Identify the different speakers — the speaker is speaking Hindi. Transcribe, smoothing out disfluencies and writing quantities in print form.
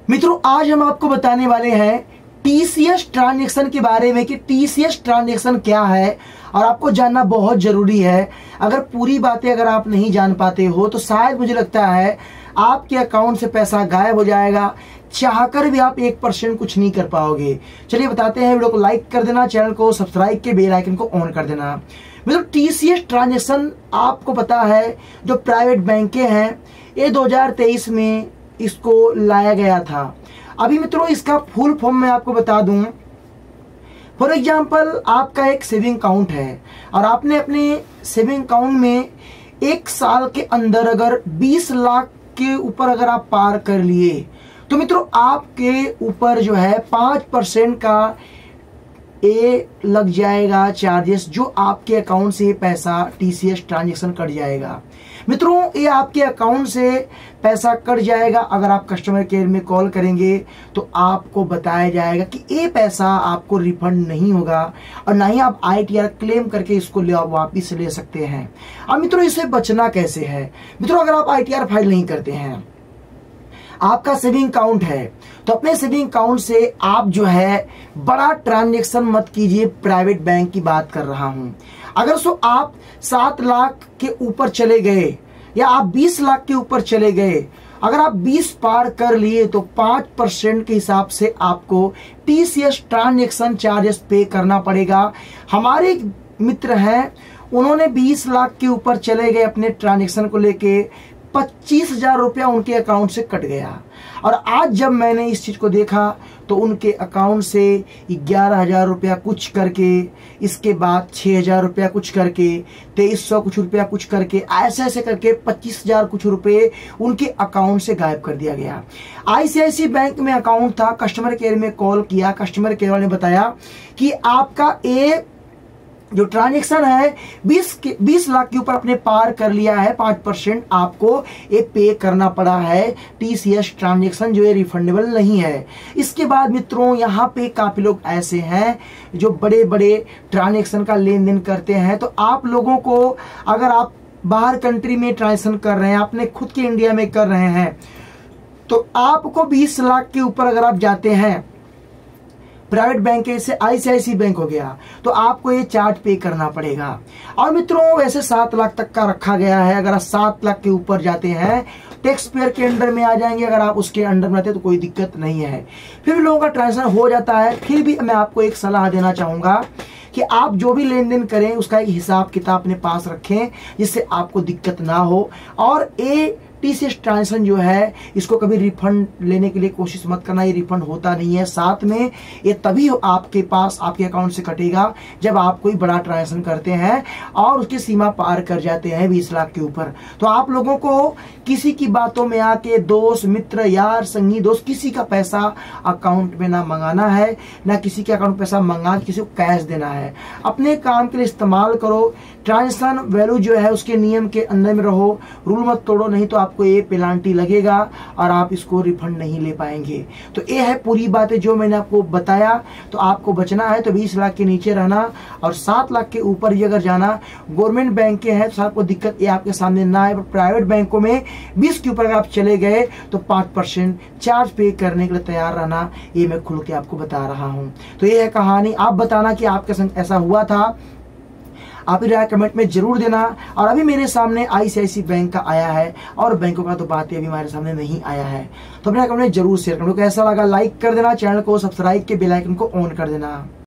Speaker 1: मित्रों, आज हम आपको बताने वाले हैं टीसीएस ट्रांजैक्शन के बारे में कि टीसीएस ट्रांजैक्शन क्या है और आपको जानना बहुत जरूरी है। अगर पूरी बातें अगर आप नहीं जान पाते हो तो शायद मुझे लगता है आपके अकाउंट से पैसा गायब हो जाएगा, चाहकर भी आप 1% कुछ नहीं कर पाओगे। चलिए बताते हैं। वीडियो को लाइक कर देना, चैनल को सब्सक्राइब के बेल आइकन को ऑन कर देना। मतलब टीसीएस ट्रांजैक्शन आपको पता है जो प्राइवेट बैंकें हैं ये 2023 में इसको लाया गया था। अभी मित्रों इसका फुल फॉर्म मैं आपको बता दूं। फॉर एग्जांपल आपका एक सेविंग अकाउंट है और आपने अपने सेविंग अकाउंट में एक साल के अंदर अगर 20 लाख के ऊपर अगर आप पार कर लिए तो मित्रों आपके ऊपर जो है 5% का लग जाएगा चार्जेस, जो आपके अकाउंट से पैसा टीसीएस ट्रांजैक्शन कट जाएगा। मित्रों ये आपके अकाउंट से पैसा कट जाएगा। अगर आप कस्टमर केयर में कॉल करेंगे तो आपको बताया जाएगा कि ये पैसा आपको रिफंड नहीं होगा और ना ही आप आईटीआर क्लेम करके इसको वापिस ले सकते हैं। अब मित्रों इससे बचना कैसे है? मित्रों अगर आप आईटीआर फाइल नहीं करते हैं, आपका सेविंग अकाउंट है तो अपने सेविंग अकाउंट से आप जो है बड़ा ट्रांजैक्शन मत कीजिए। प्राइवेट बैंक की बात कर रहा हूं। अगर सो आप 7 लाख के ऊपर चले गए या आप 20 लाख के ऊपर चले गए, अगर आप 20 पार कर लिए तो 5% के हिसाब से आपको टीसीएस ट्रांजैक्शन चार्जेस पे करना पड़ेगा। हमारे एक मित्र हैं, उन्होंने 20 लाख के ऊपर चले गए, अपने ट्रांजैक्शन को लेके 25,000 रुपया उनके अकाउंट से कट गया। और आज जब मैंने इस चीज को देखा तो उनके अकाउंट से 11,000 रुपया कुछ करके, इसके बाद 6,000 रुपया कुछ करके, 2,300 कुछ रुपया कुछ करके, ऐसे ऐसे करके 25,000 कुछ रुपए उनके अकाउंट से गायब कर दिया गया। आईसीआईसी बैंक में अकाउंट था, कस्टमर केयर में कॉल किया, कस्टमर केयर वाले ने बताया कि आपका जो ट्रांजैक्शन है 20 लाख के ऊपर अपने पार कर लिया है, 5% आपको ये पे करना पड़ा है। टीसीएस ट्रांजैक्शन जो है रिफंडेबल नहीं है। इसके बाद मित्रों यहाँ पे काफी लोग ऐसे हैं जो बड़े बड़े ट्रांजैक्शन का लेन देन करते हैं। तो आप लोगों को, अगर आप बाहर कंट्री में ट्रांजैक्शन कर रहे हैं, अपने खुद के इंडिया में कर रहे हैं, तो आपको 20 लाख के ऊपर अगर आप जाते हैं प्राइवेट बैंक से आईसीआईसी बैंक हो गया तो आपको ये चार्ज पे करना पड़ेगा। और मित्रों वैसे 7 लाख तक का रखा गया है। अगर आप 7 लाख के ऊपर जाते हैं टैक्स पेयर के अंडर में आ जाएंगे। अगर आप उसके अंडर में रहते तो कोई दिक्कत नहीं है, फिर भी लोगों का ट्रांजैक्शन हो जाता है। फिर भी मैं आपको एक सलाह देना चाहूंगा कि आप जो भी लेन देन करें उसका एक हिसाब किताब अपने पास रखें जिससे आपको दिक्कत ना हो। और टीसीएस ट्रांजैक्शन जो है इसको कभी रिफंड लेने के लिए कोशिश मत करना, ये रिफंड होता नहीं है। साथ में ये तभी आपके पास आपके अकाउंट से कटेगा जब आप कोई बड़ा ट्रांजैक्शन करते हैं और उसकी सीमा पार कर जाते हैं 20 लाख के ऊपर। तो आप लोगों को किसी की बातों में आके दोस्त मित्र यार संगी दोस्त किसी का पैसा अकाउंट में ना मंगाना है, ना किसी के अकाउंट में पैसा मंगा किसी को कैश देना है। अपने काम के लिए इस्तेमाल करो। ट्रांजैक्शन वैल्यू जो है उसके नियम के अंदर में रहो, रूल मत तोड़ो, नहीं तो आपको ये पेनाल्टी लगेगा और आप इसको रिफंड नहीं ले पाएंगे। तो ये है पूरी बातें जो मैंने आपको बताया। तो आपको बचना है तो 20 लाख के नीचे रहना और 7 लाख के ऊपर ही अगर जाना। गवर्नमेंट बैंक के हैं तो आपको दिक्कत ये आपके सामने ना आए। प्राइवेट बैंकों में 20 के ऊपर अगर आप चले गए तो 5% चार्ज पे करने के लिए तैयार रहना। ये मैं खुल के आपको बता रहा हूं। तो ये है कहानी। आप बताना कि आपके संग ऐसा हुआ था, आप राय कमेंट में जरूर देना। और अभी मेरे सामने आईसीआईसी बैंक का आया है और बैंकों का तो बात अभी हमारे सामने नहीं आया है। तो अपने कमेंट में जरूर शेयर करो। कैसा लगा लाइक कर देना, चैनल को सब्सक्राइब के बेल आइकन को ऑन कर देना।